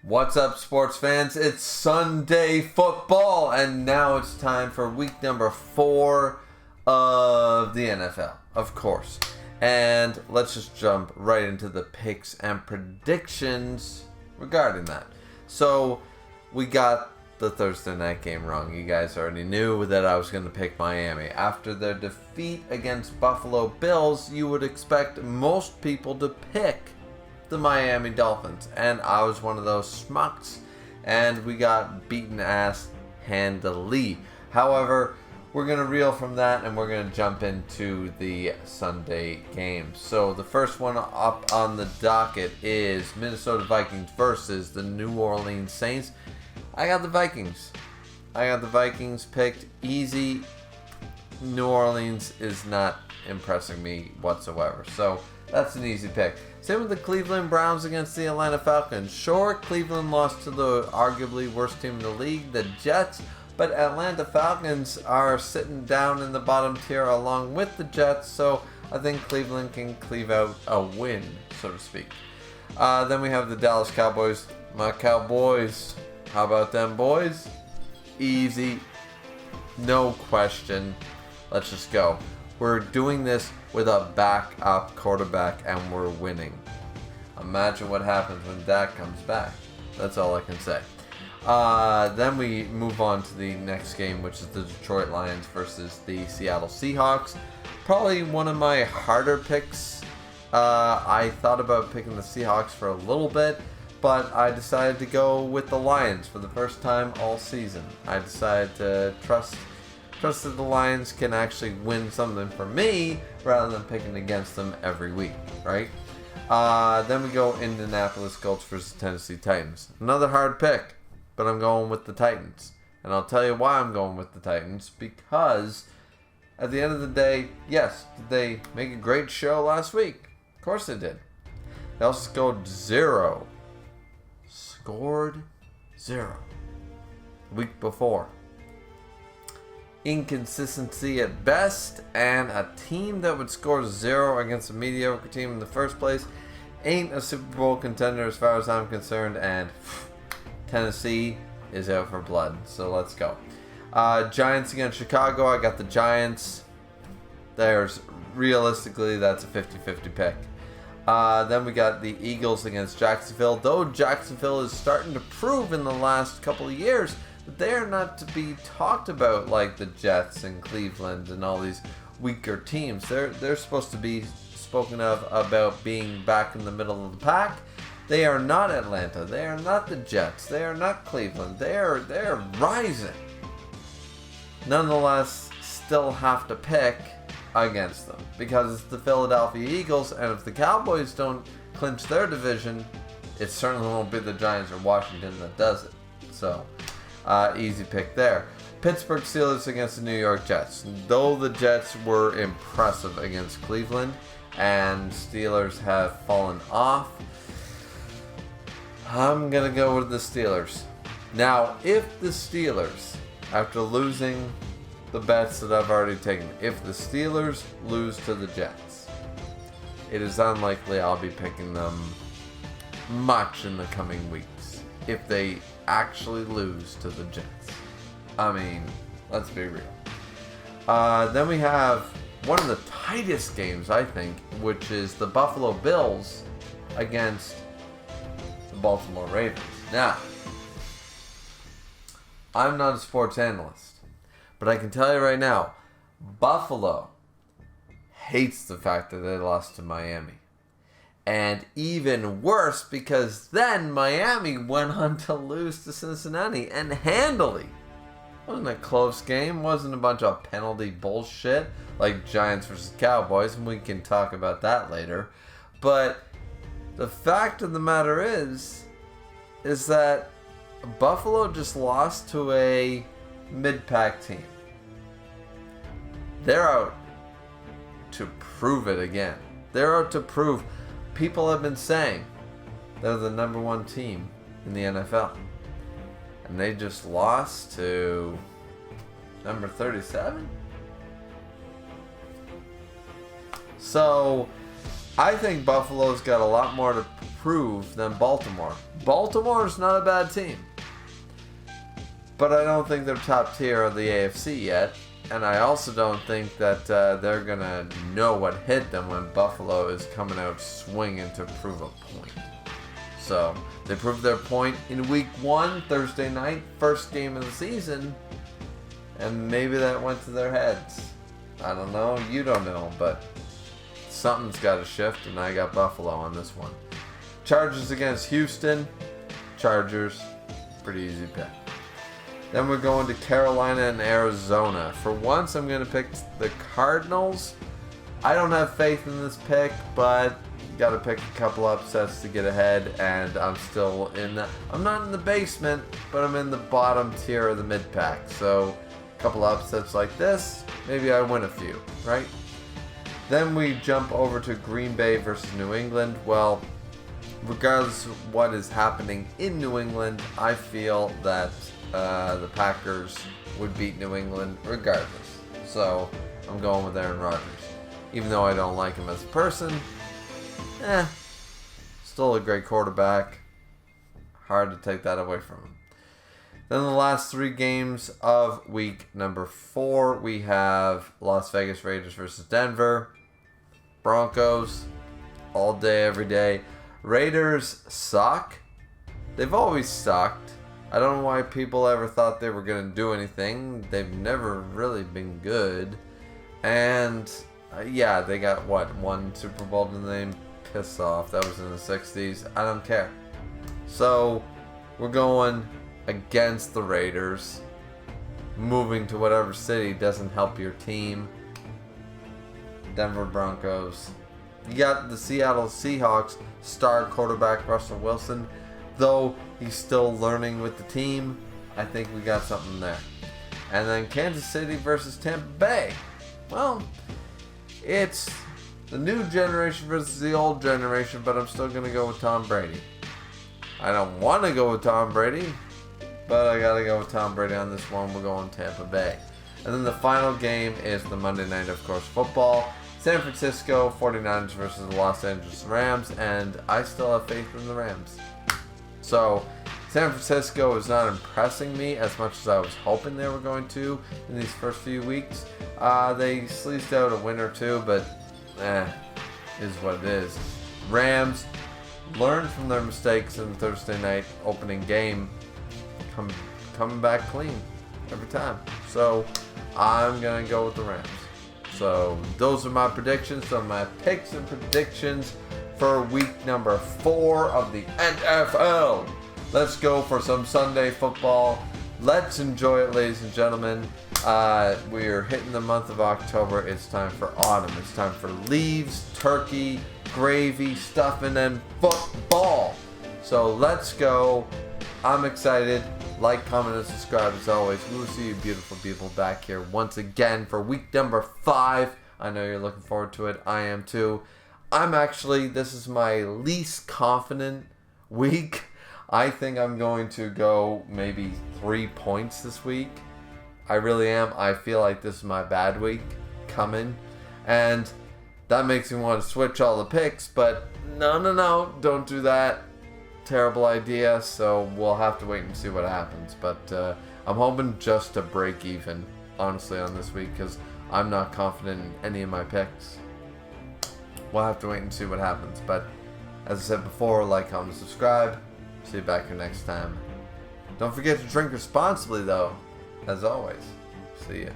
What's up, sports fans? It's Sunday football, and now it's time for week number 4 of the NFL, of course. And let's just jump right into the picks and predictions regarding that. So, we got the Thursday night game wrong. You guys already knew that I was going to pick Miami. After their defeat against Buffalo Bills, you would expect most people to pick the Miami Dolphins, and I was one of those schmucks, and we got beaten ass handily. However, we're going to reel from that, and we're going to jump into the Sunday games. So the first one up on the docket is Minnesota Vikings versus the New Orleans Saints. I got the Vikings. Picked easy. New Orleans is not impressing me whatsoever, so that's an easy pick. Same with the Cleveland Browns against the Atlanta Falcons. Sure, Cleveland lost to the arguably worst team in the league, the Jets, but Atlanta Falcons are sitting down in the bottom tier along with the Jets, so I think Cleveland can cleave out a win, so to speak. Then we have the Dallas Cowboys. My Cowboys. How about them, boys? Easy. No question. Let's just go. We're doing this with a backup quarterback, and we're winning. Imagine what happens when Dak comes back. That's all I can say. Then we move on to the next game, which is the Detroit Lions versus the Seattle Seahawks. Probably one of my harder picks. I thought about picking the Seahawks for a little bit, but I decided to go with the Lions for the first time all season. I decided to trust that the Lions can actually win something for me rather than picking against them every week, right? Then we go Indianapolis Colts versus Tennessee Titans. Another hard pick, but I'm going with the Titans. And I'll tell you why I'm going with the Titans, because at the end of the day, yes, did they make a great show last week? Of course they did. They also scored 0. The week before. Inconsistency at best, and a team that would score 0 against a mediocre team in the first place ain't a Super Bowl contender as far as I'm concerned, and Tennessee is out for blood, so let's go. Giants against Chicago. I got the Giants. Realistically, that's a 50-50 pick. Then we got the Eagles against Jacksonville, though Jacksonville is starting to prove in the last couple of years that they are not to be talked about like the Jets and Cleveland and all these weaker teams. They're supposed to be spoken of about being back in the middle of the pack. They are not Atlanta. They are not the Jets. They are not Cleveland. They're rising. Nonetheless, still have to pick against them because it's the Philadelphia Eagles, and if the Cowboys don't clinch their division, it certainly won't be the Giants or Washington that does it. So, easy pick there. Pittsburgh Steelers against the New York Jets. Though the Jets were impressive against Cleveland and Steelers have fallen off, I'm going to go with the Steelers. Now, if the Steelers, after losing the bets that I've already taken, if the Steelers lose to the Jets, it is unlikely I'll be picking them much in the coming weeks. If they actually lose to the Jets. I mean, let's be real. Then we have one of the tightest games, I think, which is the Buffalo Bills against the Baltimore Ravens. Now, I'm not a sports analyst, but I can tell you right now, Buffalo hates the fact that they lost to Miami. And even worse, because then Miami went on to lose to Cincinnati, and handily. Wasn't a close game, wasn't a bunch of penalty bullshit like Giants versus Cowboys, and we can talk about that later. But the fact of the matter is that Buffalo just lost to a mid-pack team. They're out to prove it again. They're out to prove. People have been saying they're the number 1 team in the NFL. And they just lost to number 37? So, I think Buffalo's got a lot more to prove than Baltimore. Baltimore's not a bad team. But I don't think they're top tier of the AFC yet. And I also don't think that they're going to know what hit them when Buffalo is coming out swinging to prove a point. So, they proved their point in week 1, Thursday night, first game of the season. And maybe that went to their heads. I don't know. You don't know. But something's got to shift, and I got Buffalo on this one. Chargers against Houston. Chargers. Pretty easy pick. Then we're going to Carolina and Arizona. For once, I'm going to pick the Cardinals. I don't have faith in this pick, but got to pick a couple upsets to get ahead, and I'm still in the... I'm not in the basement, but I'm in the bottom tier of the mid-pack. So, a couple upsets like this, maybe I win a few, right? Then we jump over to Green Bay versus New England. Well, regardless of what is happening in New England, I feel that the Packers would beat New England regardless. So, I'm going with Aaron Rodgers. Even though I don't like him as a person, still a great quarterback. Hard to take that away from him. Then the last 3 games of week number 4, we have Las Vegas Raiders versus Denver. Broncos, all day, every day. Raiders suck. They've always sucked. I don't know why people ever thought they were going to do anything. They've never really been good. And, yeah, they got, 1 Super Bowl to the name? Piss off. That was in the 60s. I don't care. So, we're going against the Raiders. Moving to whatever city doesn't help your team. Denver Broncos. You got the Seattle Seahawks star quarterback Russell Wilson. Though he's still learning with the team, I think we got something there. And then Kansas City versus Tampa Bay. Well, it's the new generation versus the old generation, but I'm still going to go with Tom Brady. I don't want to go with Tom Brady, but I got to go with Tom Brady on this one. We're going Tampa Bay. And then the final game is the Monday night, of course, football. San Francisco 49ers versus the Los Angeles Rams, and I still have faith in the Rams. So, San Francisco is not impressing me as much as I was hoping they were going to in these first few weeks. They sleezed out a win or two, but is what it is. Rams learned from their mistakes in the Thursday night opening game, coming back clean every time. So, I'm going to go with the Rams. So, those are my predictions. So, my picks and predictions for week number 4 of the NFL. Let's go for some Sunday football. Let's enjoy it, ladies and gentlemen. We're hitting the month of October. It's time for autumn. It's time for leaves, turkey, gravy, stuffing, and football. So let's go. I'm excited. Like, comment, and subscribe as always. We will see you beautiful people back here once again for week number 5. I know you're looking forward to it. I am too. This is my least confident week. I think I'm going to go maybe 3 points this week. I really am. I feel like this is my bad week coming. And that makes me want to switch all the picks. But no, don't do that. Terrible idea. So we'll have to wait and see what happens. But I'm hoping just to break even, honestly, on this week. Because I'm not confident in any of my picks. We'll have to wait and see what happens. But as I said before, like, comment, subscribe. See you back here next time. Don't forget to drink responsibly, though. As always. See ya.